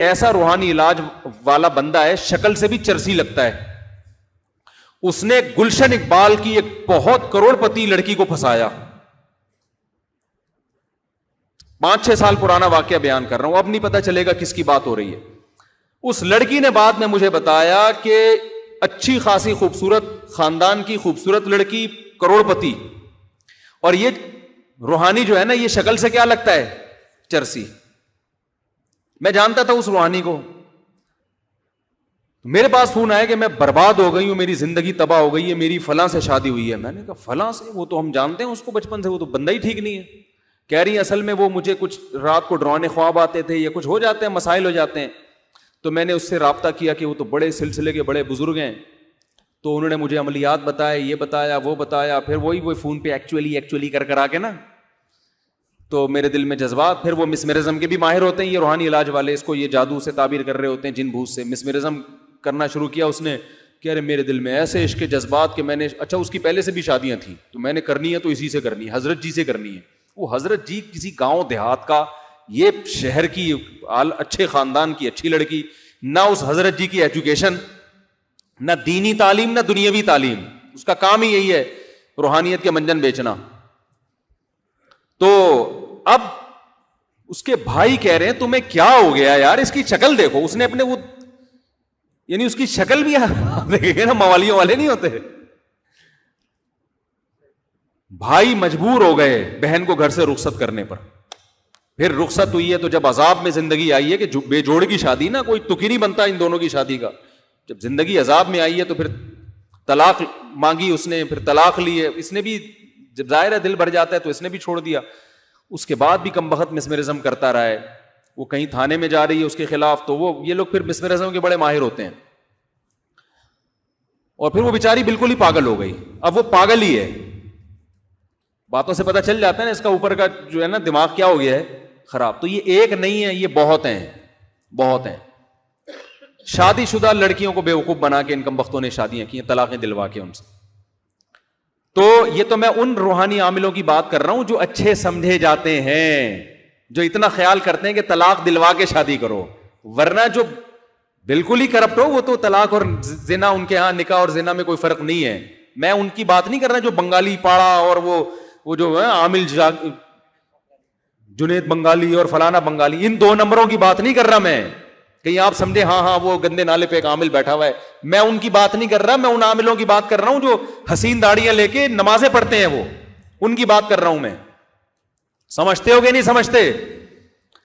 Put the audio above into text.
ایسا روحانی علاج والا بندہ ہے, شکل سے بھی چرسی لگتا ہے. اس نے گلشن اقبال کی ایک بہت کروڑ پتی لڑکی کو پھنسایا. 5-6 سال پرانا واقعہ بیان کر رہا ہوں, اب نہیں پتا چلے گا کس کی بات ہو رہی ہے. اس لڑکی نے بعد میں مجھے بتایا کہ اچھی خاصی خوبصورت خاندان کی خوبصورت لڑکی, کروڑ پتی, اور یہ روحانی جو ہے نا, یہ شکل سے کیا لگتا ہے, چرسی. میں جانتا تھا اس روحانی کو. میرے پاس فون آیا کہ میں برباد ہو گئی ہوں, میری زندگی تباہ ہو گئی ہے, میری فلاں سے شادی ہوئی ہے. میں نے کہا فلاں سے؟ وہ تو ہم جانتے ہیں اس کو بچپن سے, وہ تو بندہ ہی ٹھیک نہیں ہے. کہہ رہی ہیں اصل میں وہ مجھے کچھ رات کو ڈرانے خواب آتے تھے, یا کچھ ہو جاتے ہیں, مسائل ہو جاتے ہیں. تو میں نے اس سے رابطہ کیا کہ وہ تو بڑے سلسلے کے بڑے بزرگ ہیں, تو انہوں نے مجھے عملیات بتائے, یہ بتایا وہ بتایا. پھر وہی فون پہ ایکچولی کر آ کے نا, تو میرے دل میں جذبات. پھر وہ مسمرزم کے بھی ماہر ہوتے ہیں یہ روحانی علاج والے, اس کو یہ جادو سے تعبیر کر رہے ہوتے ہیں, جن بھوت سے. مسمرزم کرنا شروع کیا اس نے کہ ارے میرے دل میں ایسے عشق کے جذبات کہ میں نے, اچھا اس کی پہلے سے بھی شادیاں تھیں, تو میں نے کرنی ہے تو اسی سے کرنی ہے, حضرت جی سے کرنی ہے. وہ حضرت جی کسی گاؤں دیہات کا, یہ شہر کی اچھے خاندان کی اچھی لڑکی, نہ اس حضرت جی کی ایجوکیشن, نہ دینی تعلیم نہ دنیاوی تعلیم, اس کا کام ہی یہی ہے روحانیت کے منجن بیچنا. تو اب اس کے بھائی کہہ رہے ہیں تمہیں کیا ہو گیا یار, اس کی شکل دیکھو. اس نے اپنے وہ, یعنی اس کی شکل بھی دیکھیں نا, موالیوں والے نہیں ہوتے. بھائی مجبور ہو گئے بہن کو گھر سے رخصت کرنے پر. پھر رخصت ہوئی ہے تو جب عذاب میں زندگی آئی ہے, کہ بے جوڑ کی شادی نا, کوئی تک ہی نہیں بنتا ان دونوں کی شادی کا. جب زندگی عذاب میں آئی ہے تو پھر طلاق مانگی اس نے, پھر طلاق لی ہے اس نے بھی. جب ظاہر ہے دل بھر جاتا ہے تو اس نے بھی چھوڑ دیا. اس کے بعد بھی کم بخت مسمرزم کرتا رہا ہے. وہ کہیں تھانے میں جا رہی ہے اس کے خلاف, تو وہ یہ لوگ پھر مسمرزم کے بڑے ماہر ہوتے ہیں. اور پھر وہ بیچاری بالکل ہی پاگل ہو گئی. اب وہ پاگل ہی ہے, باتوں سے پتہ چل جاتا ہے نا اس کا اوپر کا جو ہے نا دماغ کیا ہو گیا ہے خراب. تو یہ ایک نہیں ہے, یہ بہت ہیں. شادی شدہ لڑکیوں کو بیوقوف بنا کے ان کم بختوں نے شادیاں کی ہیں, طلاقیں دلوا کے ان سے. تو یہ تو میں ان روحانی عاملوں کی بات کر رہا ہوں جو اچھے سمجھے جاتے ہیں, جو اتنا خیال کرتے ہیں کہ طلاق دلوا کے شادی کرو. ورنہ جو بالکل ہی کرپٹ ہو, وہ تو طلاق اور زنا, ان کے ہاں نکاح اور زنا میں کوئی فرق نہیں ہے. میں ان کی بات نہیں کر رہا جو بنگالی پاڑا اور وہ جو ہے عامل جنید بنگالی اور فلانا بنگالی, ان 2 نمبروں کی بات نہیں کر رہا میں. کہیں آپ سمجھے ہاں وہ گندے نالے پہ ایک عامل بیٹھا ہوا ہے, میں ان کی بات نہیں کر رہا. میں ان عاملوں کی بات کر رہا ہوں جو حسین داڑیاں لے کے نمازیں پڑھتے ہیں, وہ ان کی بات کر رہا ہوں میں. سمجھتے ہو کہ نہیں سمجھتے؟